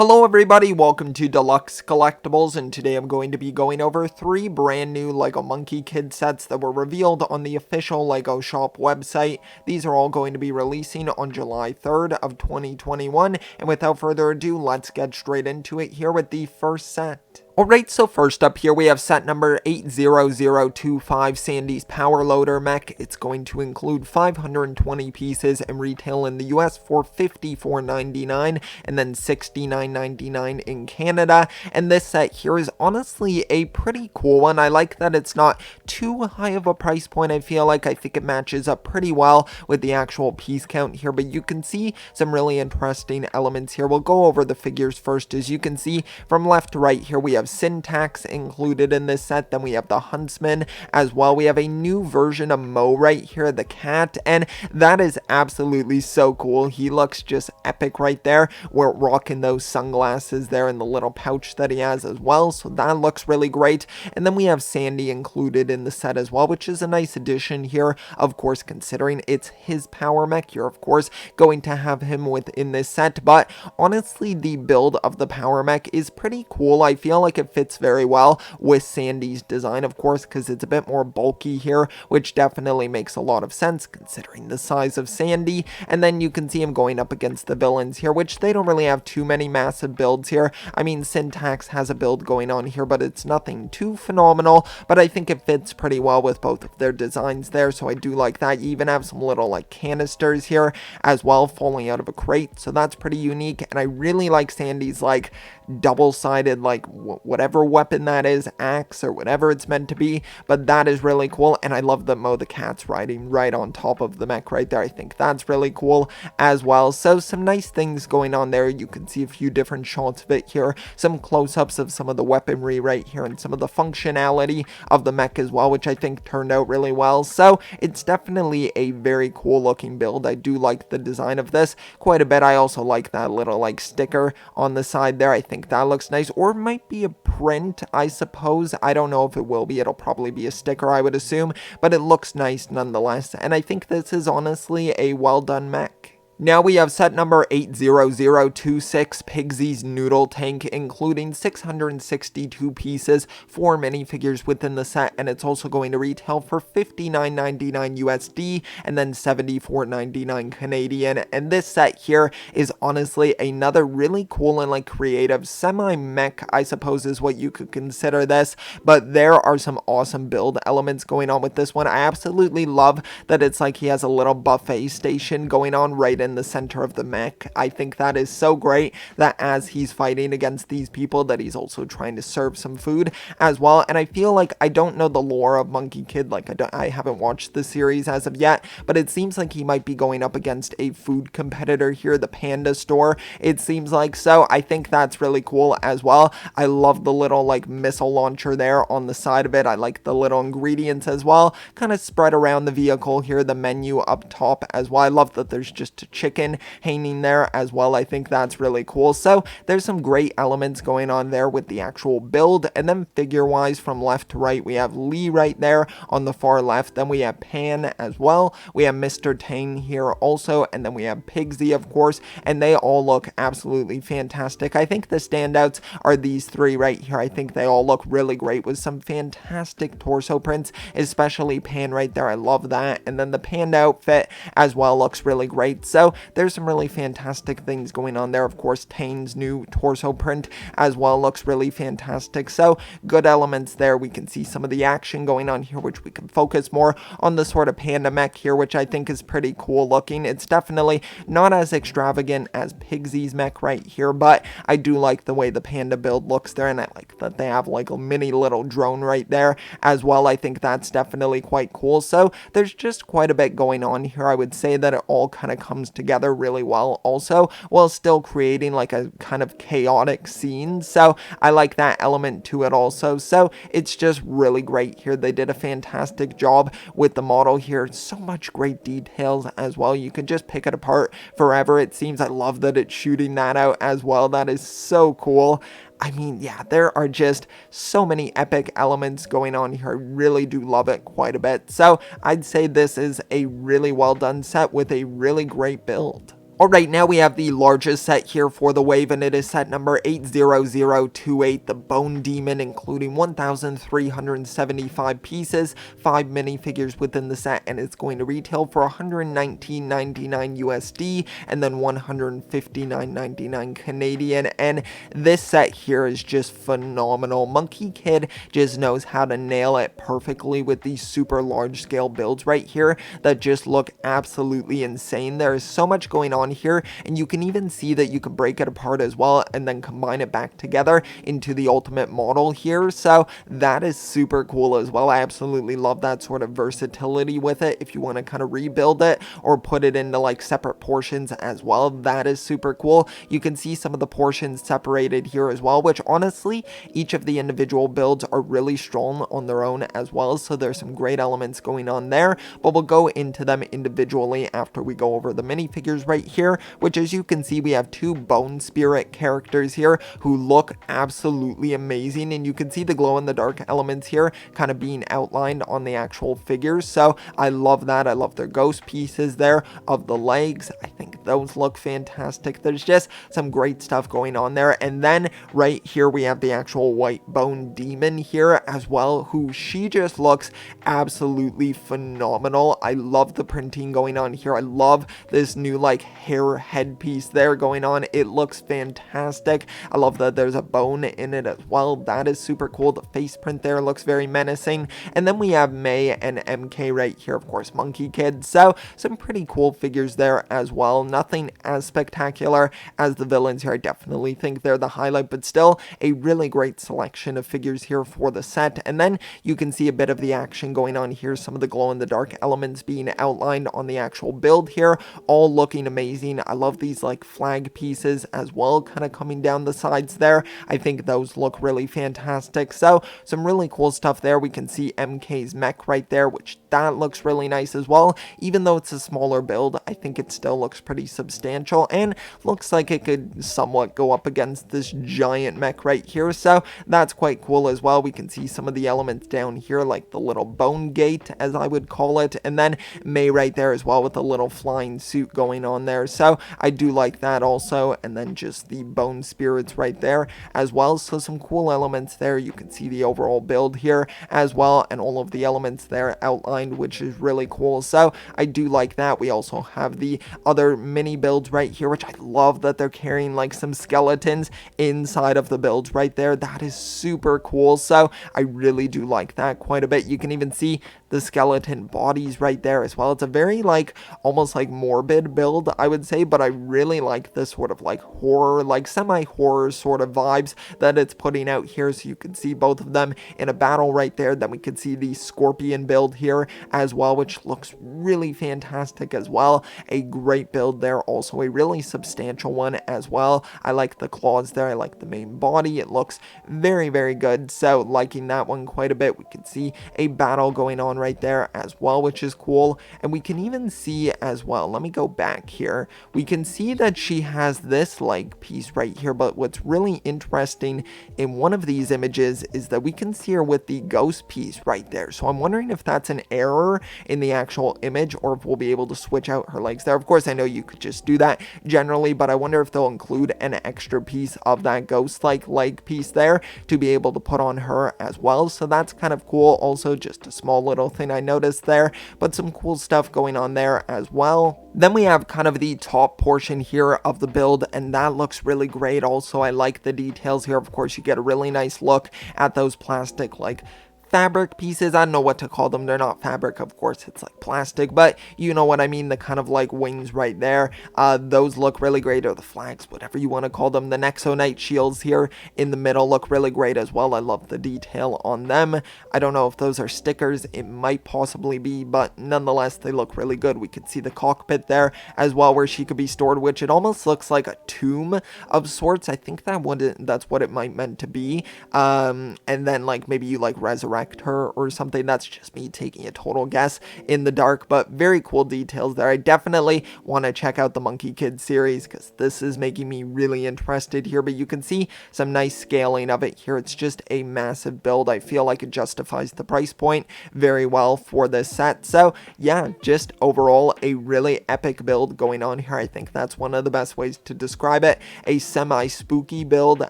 Hello everybody, welcome to Deluxe Collectibles, and today I'm going to be going over 3 brand new LEGO Monkey Kid sets that were revealed on the official LEGO shop website. These are all going to be releasing on July 3rd of 2021, and without further ado, let's get straight into it here with the first set. Alright, so first up here we have set number 80025, Sandy's Power Loader Mech. It's going to include 520 pieces and retail in the US for $54.99 and then $69.99 in Canada. And this set here is honestly a pretty cool one. I like that it's not too high of a price point. I think it matches up pretty well with the actual piece count here, but you can see some really interesting elements here. We'll go over the figures first. As you can see from left to right here, we have Syntax included in this set. Then we have the Huntsman as well. We have a new version of Mo right here, the cat, and that is absolutely so cool. He looks just epic right there. We're rocking those sunglasses there and the little pouch that he has as well, so that looks really great. And then we have Sandy included in the set as well, which is a nice addition here. Of course, considering it's his power mech, you're of course going to have him within this set, but honestly the build of the power mech is pretty cool. I feel like it fits very well with Sandy's design, of course, because it's a bit more bulky here, which definitely makes a lot of sense considering the size of Sandy. And then you can see him going up against the villains here, which they don't really have too many massive builds here. I mean, Syntax has a build going on here, but it's nothing too phenomenal, but I think it fits pretty well with both of their designs there, so I do like that. You even have some little like canisters here as well falling out of a crate, so that's pretty unique. And I really like Sandy's like double-sided like whatever weapon that is, axe or whatever it's meant to be, but that is really cool. And I love that Mo the cat's riding right on top of the mech right there. I think that's really cool as well. So some nice things going on there. You can see a few different shots of it here, some close-ups of some of the weaponry right here and some of the functionality of the mech as well, which I think turned out really well. So it's definitely a very cool looking build. I do like the design of this quite a bit. I also like that little like sticker on the side there. I think that looks nice, or it might be a print, I suppose. I don't know if it will be. It'll probably be a sticker, I would assume, but it looks nice nonetheless, and I think this is honestly a well done mech. Now we have set number 80026, Pigsy's Noodle Tank, including 662 pieces, 4 minifigures within the set, and it's also going to retail for $59.99 USD and then $74.99 Canadian. And this set here is honestly another really cool and like creative semi-mech, I suppose is what you could consider this, but there are some awesome build elements going on with this one. I absolutely love that it's like he has a little buffet station going on right in the center of the mech. I think that is so great that as he's fighting against these people that he's also trying to serve some food as well. And I feel like I don't know the lore of Monkey Kid, like I haven't watched the series as of yet, but it seems like he might be going up against a food competitor here, the Panda Store, it seems like. So I think that's really cool as well. I love the little like missile launcher there on the side of it. I like the little ingredients as well, kind of spread around the vehicle here, the menu up top as well. I love that there's just a chicken hanging there as well. I think that's really cool. So there's some great elements going on there with the actual build. And then figure wise from left to right, we have Lee right there on the far left. Then we have Pan as well. We have Mr. Tang here also. And then we have Pigsy, of course. And they all look absolutely fantastic. I think the standouts are these 3 right here. I think they all look really great with some fantastic torso prints, especially Pan right there. I love that. And then the Panda outfit as well looks really great. So there's some really fantastic things going on there. Of course, Tang's new torso print as well looks really fantastic. So good elements there. We can see some of the action going on here, which we can focus more on the sort of panda mech here, which I think is pretty cool looking. It's definitely not as extravagant as Pigsy's mech right here, but I do like the way the panda build looks there, and I like that they have like a mini little drone right there as well. I think that's definitely quite cool. So there's just quite a bit going on here. I would say that it all kind of comes together really well also, while still creating like a kind of chaotic scene. So I like that element to it also. So it's just really great here. They did a fantastic job with the model here. So much great details as well. You can just pick it apart forever, it seems. I love that it's shooting that out as well. That is so cool. I mean, yeah, there are just so many epic elements going on here. I really do love it quite a bit. So I'd say this is a really well done set with a really great build. Alright, now we have the largest set here for the wave, and it is set number 80028, the Bone Demon, including 1,375 pieces, 5 minifigures within the set, and it's going to retail for $119.99 USD, and then $159.99 Canadian, and this set here is just phenomenal. Monkie Kid just knows how to nail it perfectly with these super large scale builds right here that just look absolutely insane. There is so much going on here, and you can even see that you can break it apart as well and then combine it back together into the ultimate model here, so that is super cool as well. I absolutely love that sort of versatility with it. If you want to kind of rebuild it or put it into like separate portions as well, that is super cool. You can see some of the portions separated here as well, which honestly each of the individual builds are really strong on their own as well, so there's some great elements going on there, but we'll go into them individually after we go over the minifigures right here, which as you can see we have two bone spirit characters here who look absolutely amazing, and you can see the glow in the dark elements here kind of being outlined on the actual figures, so I love that. I love their ghost pieces there of the legs. I think those look fantastic. There's just some great stuff going on there. And then right here we have the actual white bone demon here as well, who she just looks absolutely phenomenal. I love the printing going on here. I love this new like hair headpiece there going on. It looks fantastic. I love that there's a bone in it as well. That is super cool. The face print there looks very menacing. And then we have May and MK right here, of course, Monkie Kid. So some pretty cool figures there as well. Nothing as spectacular as the villains here. I definitely think they're the highlight, but still a really great selection of figures here for the set. And then you can see a bit of the action going on here. Some of the glow in the dark elements being outlined on the actual build here, all looking amazing. I love these like flag pieces as well, kind of coming down the sides there. I think those look really fantastic. So some really cool stuff there. We can see MK's mech right there, which that looks really nice as well. Even though it's a smaller build, I think it still looks pretty substantial and looks like it could somewhat go up against this giant mech right here, so that's quite cool as well. We can see some of the elements down here, like the little bone gate, as I would call it, and then May right there as well with a little flying suit going on there, so I do like that also. And then just the bone spirits right there as well, so some cool elements there. You can see the overall build here as well, and all of the elements there outlined, which is really cool, so I do like that. We also have the other mini builds right here, which I love that they're carrying like some skeletons inside of the builds right there. That is super cool, so I really do like that quite a bit. You can even see the skeleton bodies right there as well. It's a very like almost like morbid build, I would say, but I really like this sort of like horror, like semi-horror sort of vibes that it's putting out here. So you can see both of them in a battle right there. Then we could see the scorpion build here as well, which looks really fantastic as well. A great build there, also a really substantial one as well. I like the claws there. I like the main body. It looks very, very good, so liking that one quite a bit. We can see a battle going on right there as well, which is cool. And we can even see as well, let me go back here, we can see that she has this leg piece right here, but what's really interesting in one of these images is that we can see her with the ghost piece right there. So I'm wondering if that's an error in the actual image or if we'll be able to switch out her legs there. Of course, I know you could just do that generally, but I wonder if they'll include an extra piece of that ghost like leg piece there to be able to put on her as well. So that's kind of cool. Also, just a small little thing I noticed there, but some cool stuff going on there as well. Then we have kind of the top portion here of the build, and that looks really great. Also, I like the details here. Of course, you get a really nice look at those plastic like fabric pieces. I don't know what to call them. They're not fabric, of course, it's like plastic, but you know what I mean, the kind of like wings right there. Those look really great, or the flags, whatever you want to call them. The Nexonite shields here in the middle look really great as well. I love the detail on them. I don't know if those are stickers, it might possibly be, but nonetheless they look really good. We could see the cockpit there as well, where she could be stored, which it almost looks like a tomb of sorts. I think that's what it might meant to be. And then like maybe you like resurrect resurrect her or something. That's just me taking a total guess in the dark, but very cool details there. I definitely want to check out the Monkey Kid series because this is making me really interested here, but you can see some nice scaling of it here. It's just a massive build. I feel like it justifies the price point very well for this set. So yeah, just overall a really epic build going on here. I think that's one of the best ways to describe it. A semi-spooky build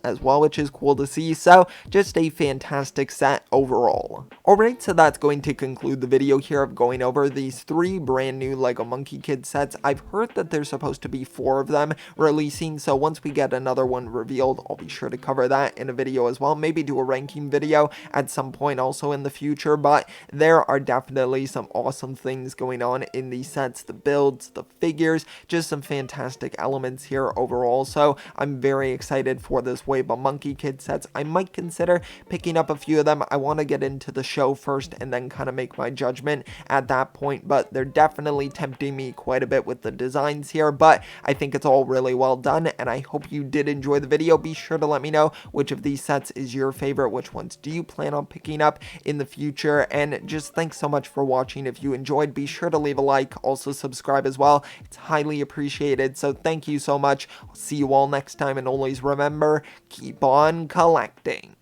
as well, which is cool to see. So just a fantastic set overall. Alright, so that's going to conclude the video here of going over these 3 brand new LEGO Monkey Kid sets. I've heard that there's supposed to be 4 of them releasing, so once we get another one revealed, I'll be sure to cover that in a video as well. Maybe do a ranking video at some point also in the future, but there are definitely some awesome things going on in these sets, the builds, the figures, just some fantastic elements here overall. So I'm very excited for this wave of Monkey Kid sets. I might consider picking up a few of them. I want to get into the show first and then kind of make my judgment at that point, but they're definitely tempting me quite a bit with the designs here, but I think it's all really well done, and I hope you did enjoy the video. Be sure to let me know which of these sets is your favorite, which ones do you plan on picking up in the future, and just thanks so much for watching. If you enjoyed, be sure to leave a like, also subscribe as well. It's highly appreciated, so thank you so much. I'll see you all next time, and always remember, keep on collecting.